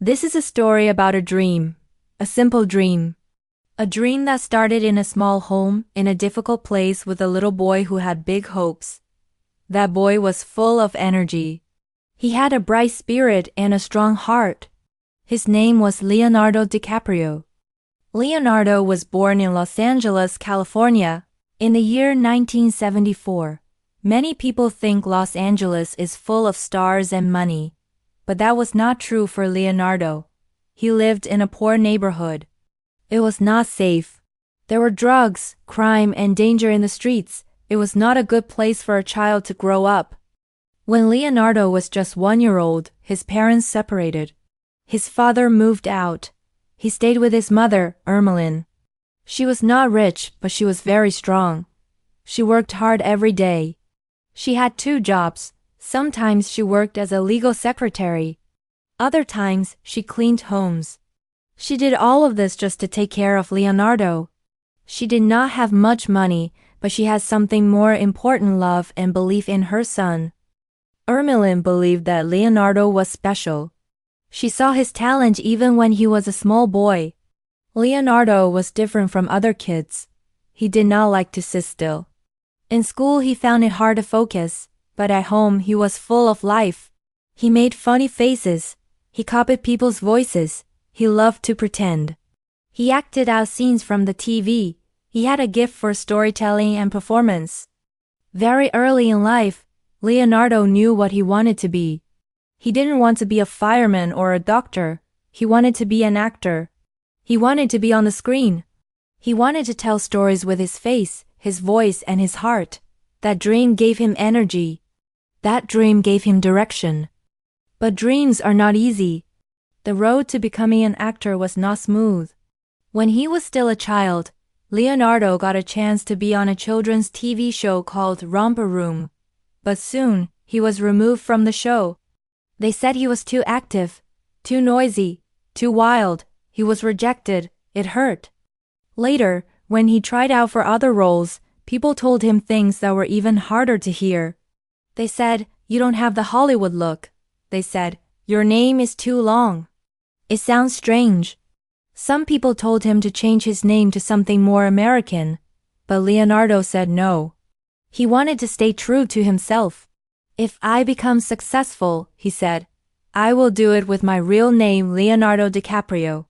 This is a story about a dream, a simple dream. A dream that started in a small home in a difficult place with a little boy who had big hopes. That boy was full of energy. He had a bright spirit and a strong heart. His name was Leonardo DiCaprio. Leonardo was born in Los Angeles, California, in the year 1974. Many people think Los Angeles is full of stars and money, but that was not true for Leonardo. He lived in a poor neighborhood. It was not safe. There were drugs, crime, and danger in the streets. It was not a good place for a child to grow up. When Leonardo was just 1 year old, his parents separated. His father moved out. He stayed with his mother, Ermeline. She was not rich, but she was very strong. She worked hard every day. She had 2 jobs. Sometimes she worked as a legal secretary. Other times, she cleaned homes. She did all of this just to take care of Leonardo. She did not have much money, but she had something more important: love and belief in her son. Ermeline believed that Leonardo was special. She saw his talent even when he was a small boy. Leonardo was different from other kids. He did not like to sit still. In school he found it hard to focus, but at home he was full of life. He made funny faces. He copied people's voices. He loved to pretend. He acted out scenes from the TV. He had a gift for storytelling and performance. Very early in life, Leonardo knew what he wanted to be. He didn't want to be a fireman or a doctor. He wanted to be an actor. He wanted to be on the screen. He wanted to tell stories with his face, his voice, and his heart. That dream gave him energy. That dream gave him direction. But dreams are not easy. The road to becoming an actor was not smooth. When he was still a child, Leonardo got a chance to be on a children's TV show called Romper Room. But soon, he was removed from the show. They said he was too active, too noisy, too wild. He was rejected. It hurt. Later, when he tried out for other roles, people told him things that were even harder to hear. They said, "You don't have the Hollywood look." They said, "Your name is too long." It sounds strange. Some people told him to change his name to something more American, but Leonardo said no. He wanted to stay true to himself. "If I become successful," he said, "I will do it with my real name, Leonardo DiCaprio."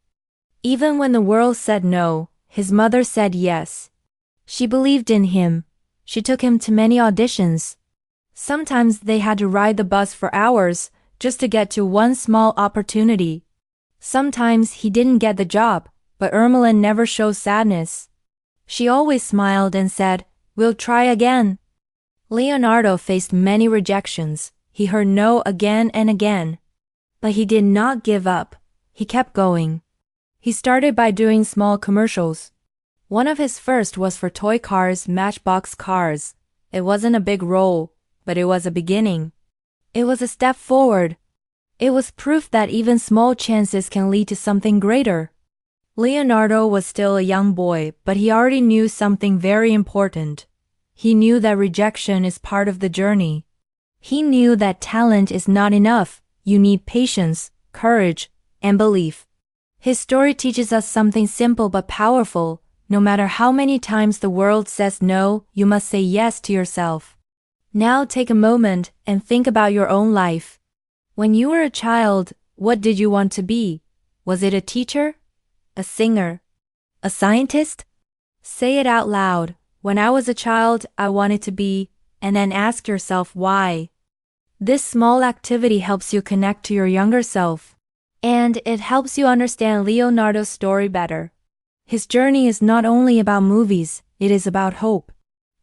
Even when the world said no, his mother said yes. She believed in him. She took him to many auditions. Sometimes they had to ride the bus for hours just to get to one small opportunity. Sometimes he didn't get the job, but Ermeline never showed sadness. She always smiled and said, "We'll try again." Leonardo faced many rejections. He heard no again and again. But he did not give up. He kept going. He started by doing small commercials. One of his first was for toy cars, Matchbox cars. It wasn't a big role, but it was a beginning. It was a step forward. It was proof that even small chances can lead to something greater. Leonardo was still a young boy, but he already knew something very important. He knew that rejection is part of the journey. He knew that talent is not enough. You need patience, courage, and belief. His story teaches us something simple but powerful. No matter how many times the world says no, you must say yes to yourself. Now take a moment and think about your own life. When you were a child, what did you want to be? Was it a teacher? A singer? A scientist? Say it out loud. When I was a child, I wanted to be, and then ask yourself why. This small activity helps you connect to your younger self. And it helps you understand Leonardo's story better. His journey is not only about movies, it is about hope.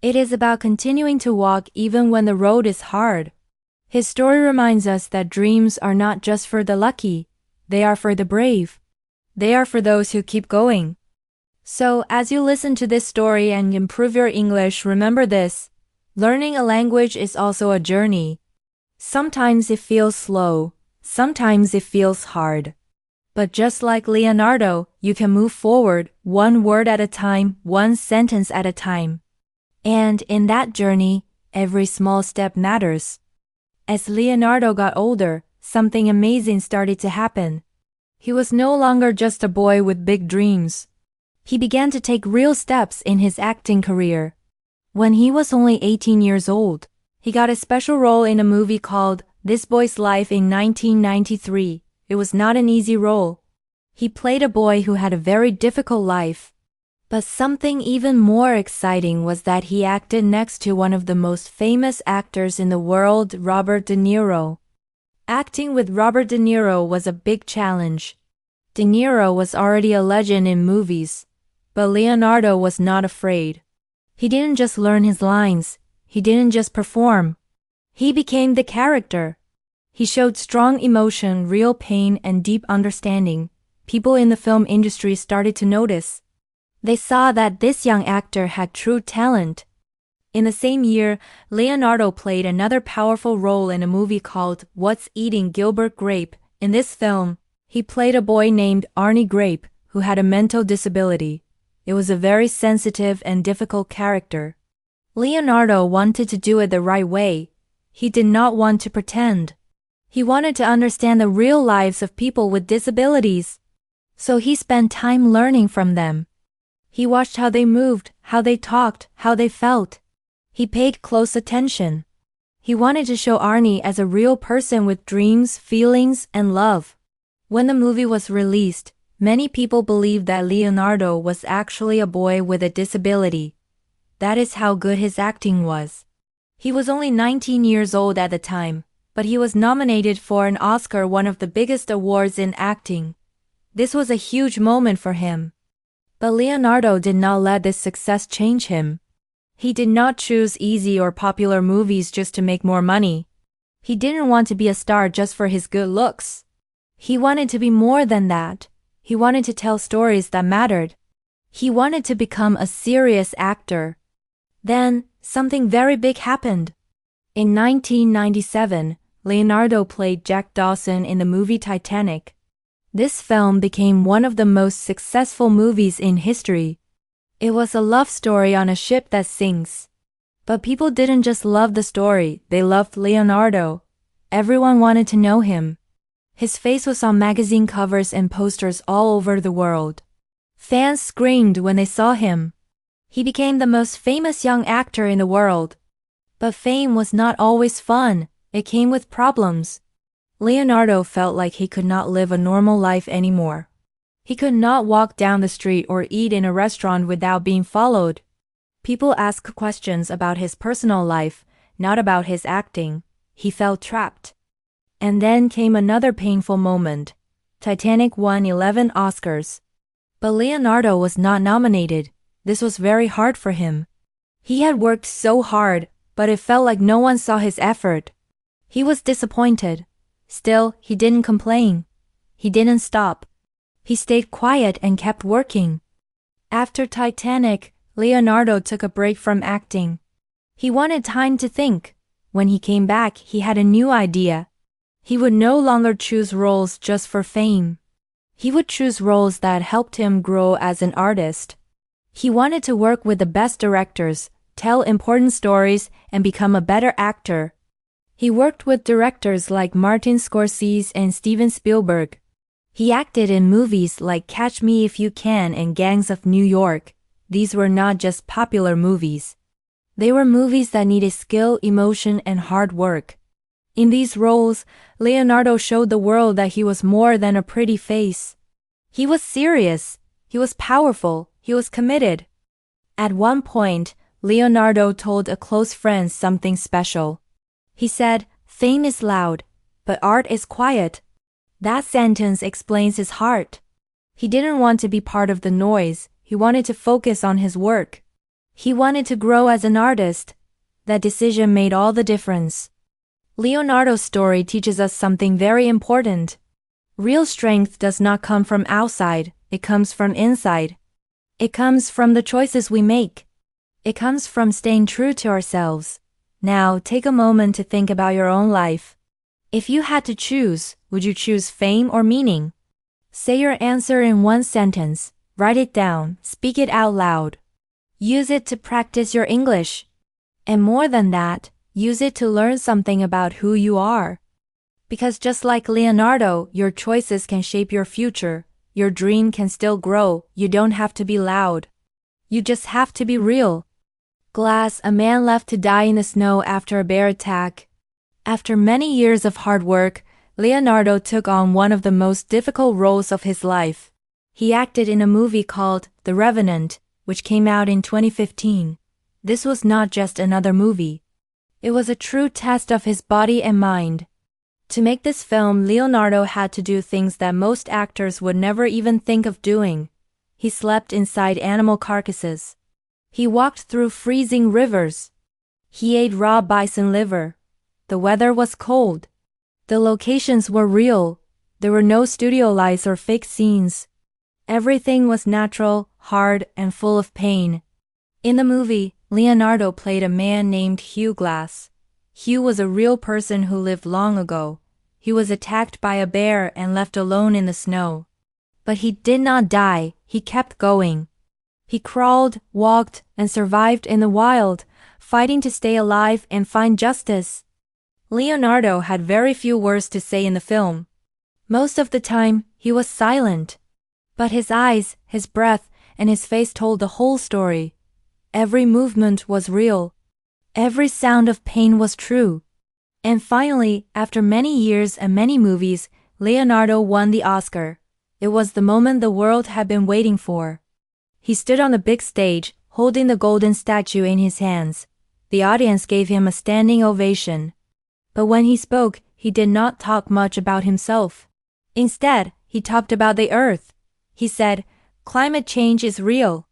It is about continuing to walk even when the road is hard. His story reminds us that dreams are not just for the lucky, they are for the brave. They are for those who keep going. So, as you listen to this story and improve your English, remember this: learning a language is also a journey. Sometimes it feels slow, sometimes it feels hard. But just like Leonardo, you can move forward, one word at a time, one sentence at a time. And in that journey, every small step matters. As Leonardo got older, something amazing started to happen. He was no longer just a boy with big dreams. He began to take real steps in his acting career. When he was only 18 years old, he got a special role in a movie called This Boy's Life in 1993. It was not an easy role. He played a boy who had a very difficult life. But something even more exciting was that he acted next to one of the most famous actors in the world, Robert De Niro. Acting with Robert De Niro was a big challenge. De Niro was already a legend in movies, but Leonardo was not afraid. He didn't just learn his lines, he didn't just perform. He became the character. He showed strong emotion, real pain, and deep understanding. People in the film industry started to notice. They saw that this young actor had true talent. In the same year, Leonardo played another powerful role in a movie called What's Eating Gilbert Grape. In this film, he played a boy named Arnie Grape, who had a mental disability. It was a very sensitive and difficult character. Leonardo wanted to do it the right way. He did not want to pretend. He wanted to understand the real lives of people with disabilities. So he spent time learning from them. He watched how they moved, how they talked, how they felt. He paid close attention. He wanted to show Arnie as a real person with dreams, feelings, and love. When the movie was released, many people believed that Leonardo was actually a boy with a disability. That is how good his acting was. He was only 19 years old at the time, but he was nominated for an Oscar, one of the biggest awards in acting. This was a huge moment for him. But Leonardo did not let this success change him. He did not choose easy or popular movies just to make more money. He didn't want to be a star just for his good looks. He wanted to be more than that. He wanted to tell stories that mattered. He wanted to become a serious actor. Then, something very big happened. In 1997, Leonardo played Jack Dawson in the movie Titanic. This film became one of the most successful movies in history. It was a love story on a ship that sinks. But people didn't just love the story, they loved Leonardo. Everyone wanted to know him. His face was on magazine covers and posters all over the world. Fans screamed when they saw him. He became the most famous young actor in the world. But fame was not always fun. It came with problems. Leonardo felt like he could not live a normal life anymore. He could not walk down the street or eat in a restaurant without being followed. People asked questions about his personal life, not about his acting. He felt trapped. And then came another painful moment. Titanic won 11 Oscars. But Leonardo was not nominated. This was very hard for him. He had worked so hard, but it felt like no one saw his effort. He was disappointed. Still, he didn't complain. He didn't stop. He stayed quiet and kept working. After Titanic, Leonardo took a break from acting. He wanted time to think. When he came back, he had a new idea. He would no longer choose roles just for fame. He would choose roles that helped him grow as an artist. He wanted to work with the best directors, tell important stories, and become a better actor. He worked with directors like Martin Scorsese and Steven Spielberg. He acted in movies like Catch Me If You Can and Gangs of New York. These were not just popular movies. They were movies that needed skill, emotion, and hard work. In these roles, Leonardo showed the world that he was more than a pretty face. He was serious. He was powerful. He was committed. At one point, Leonardo told a close friend something special. He said, "Fame is loud, but art is quiet." That sentence explains his heart. He didn't want to be part of the noise. He wanted to focus on his work. He wanted to grow as an artist. That decision made all the difference. Leonardo's story teaches us something very important. Real strength does not come from outside, it comes from inside. It comes from the choices we make. It comes from staying true to ourselves. Now, take a moment to think about your own life. If you had to choose, would you choose fame or meaning? Say your answer in one sentence. Write it down. Speak it out loud. Use it to practice your English. And more than that, use it to learn something about who you are. Because just like Leonardo, your choices can shape your future. Your dream can still grow. You don't have to be loud. You just have to be real. Glass, a man left to die in the snow after a bear attack. After many years of hard work, Leonardo took on one of the most difficult roles of his life. He acted in a movie called The Revenant, which came out in 2015. This was not just another movie. It was a true test of his body and mind. To make this film, Leonardo had to do things that most actors would never even think of doing. He slept inside animal carcasses. He walked through freezing rivers. He ate raw bison liver. The weather was cold. The locations were real. There were no studio lights or fake scenes. Everything was natural, hard, and full of pain. In the movie, Leonardo played a man named Hugh Glass. Hugh was a real person who lived long ago. He was attacked by a bear and left alone in the snow. But he did not die. He kept going. He crawled, walked, and survived in the wild, fighting to stay alive and find justice. Leonardo had very few words to say in the film. Most of the time, he was silent. But his eyes, his breath, and his face told the whole story. Every movement was real. Every sound of pain was true. And finally, after many years and many movies, Leonardo won the Oscar. It was the moment the world had been waiting for. He stood on the big stage, holding the golden statue in his hands. The audience gave him a standing ovation. But when he spoke, he did not talk much about himself. Instead, he talked about the Earth. He said, "Climate change is real.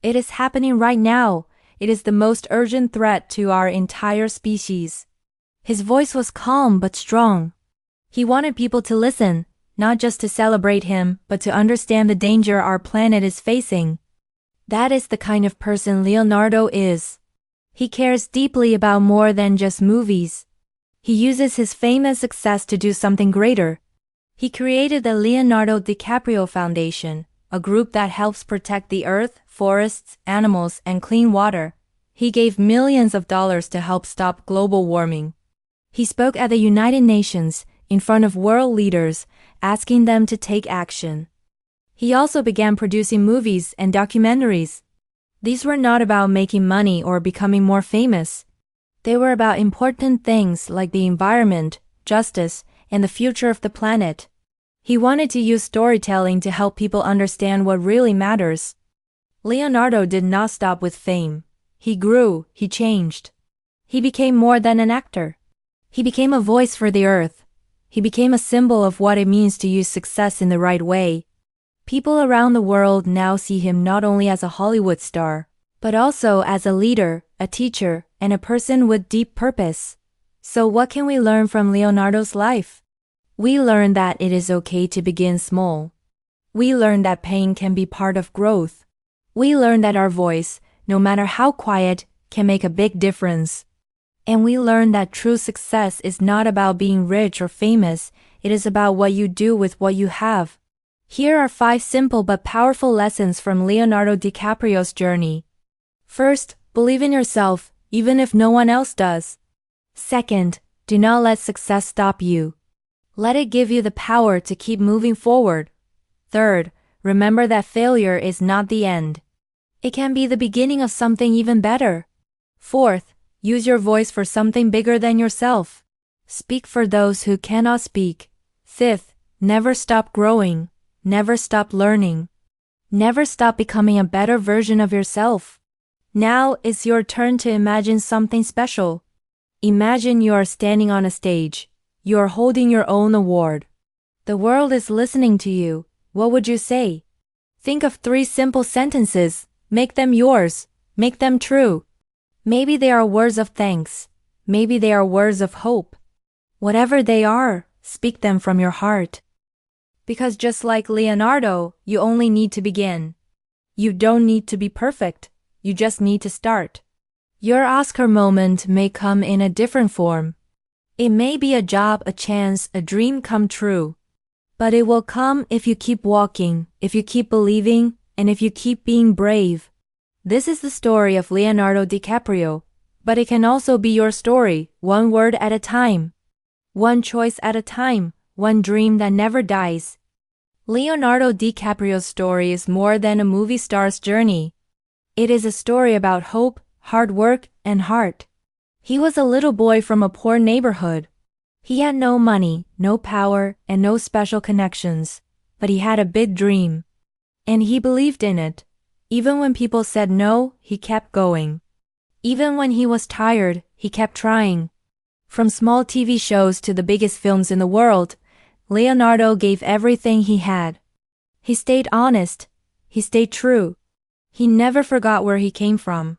It is happening right now. It is the most urgent threat to our entire species." His voice was calm but strong. He wanted people to listen, not just to celebrate him, but to understand the danger our planet is facing. That is the kind of person Leonardo is. He cares deeply about more than just movies. He uses his fame and success to do something greater. He created the Leonardo DiCaprio Foundation, a group that helps protect the earth, forests, animals, and clean water. He gave millions of dollars to help stop global warming. He spoke at the United Nations, in front of world leaders, asking them to take action. He also began producing movies and documentaries. These were not about making money or becoming more famous. They were about important things like the environment, justice, and the future of the planet. He wanted to use storytelling to help people understand what really matters. Leonardo did not stop with fame. He grew, he changed. He became more than an actor. He became a voice for the earth. He became a symbol of what it means to use success in the right way. People around the world now see him not only as a Hollywood star, but also as a leader, a teacher, and a person with deep purpose. So what can we learn from Leonardo's life? We learn that it is okay to begin small. We learn that pain can be part of growth. We learn that our voice, no matter how quiet, can make a big difference. And we learn that true success is not about being rich or famous, it is about what you do with what you have. Here are 5 simple but powerful lessons from Leonardo DiCaprio's journey. First, believe in yourself, even if no one else does. Second, do not let success stop you. Let it give you the power to keep moving forward. Third, remember that failure is not the end. It can be the beginning of something even better. Fourth, use your voice for something bigger than yourself. Speak for those who cannot speak. Fifth, never stop growing. Never stop learning. Never stop becoming a better version of yourself. Now it's your turn to imagine something special. Imagine you are standing on a stage. You are holding your own award. The world is listening to you. What would you say? Think of 3 simple sentences. Make them yours. Make them true. Maybe they are words of thanks. Maybe they are words of hope. Whatever they are, speak them from your heart. Because just like Leonardo, you only need to begin. You don't need to be perfect. You just need to start. Your Oscar moment may come in a different form. It may be a job, a chance, a dream come true. But it will come if you keep walking, if you keep believing, and if you keep being brave. This is the story of Leonardo DiCaprio, but it can also be your story, one word at a time. One choice at a time, one dream that never dies. Leonardo DiCaprio's story is more than a movie star's journey. It is a story about hope, hard work, and heart. He was a little boy from a poor neighborhood. He had no money, no power, and no special connections, but he had a big dream. And he believed in it. Even when people said no, he kept going. Even when he was tired, he kept trying. From small TV shows to the biggest films in the world, Leonardo gave everything he had. He stayed honest. He stayed true. He never forgot where he came from.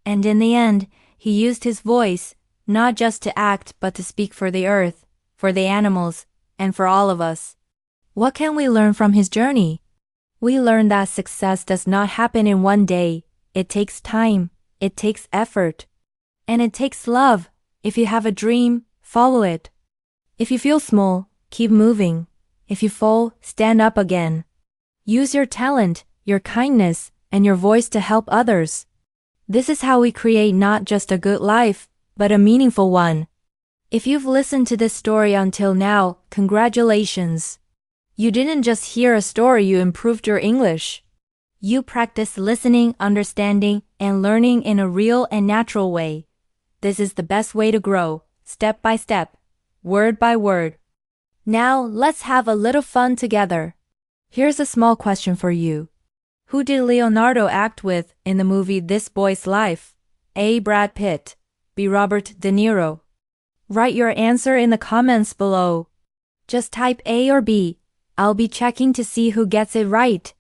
And in the end, he used his voice, not just to act but to speak for the earth, for the animals, and for all of us. What can we learn from his journey? We learn that success does not happen in one day. It takes time, it takes effort, and it takes love. If you have a dream, follow it. If you feel small, keep moving. If you fall, stand up again. Use your talent, your kindness, and your voice to help others. This is how we create not just a good life, but a meaningful one. If you've listened to this story until now, congratulations. You didn't just hear a story, you improved your English. You practiced listening, understanding, and learning in a real and natural way. This is the best way to grow, step by step, word by word. Now, let's have a little fun together. Here's a small question for you. Who did Leonardo act with in the movie This Boy's Life? A. Brad Pitt. B. Robert De Niro. Write your answer in the comments below. Just type A or B. I'll be checking to see who gets it right.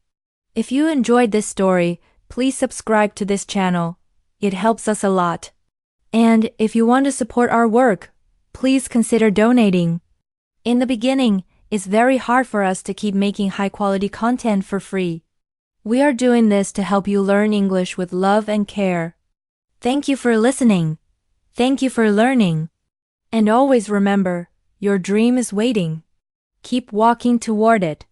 If you enjoyed this story, please subscribe to this channel. It helps us a lot. And if you want to support our work, please consider donating. In the beginning, it's very hard for us to keep making high-quality content for free. We are doing this to help you learn English with love and care. Thank you for listening. Thank you for learning. And always remember, your dream is waiting. Keep walking toward it.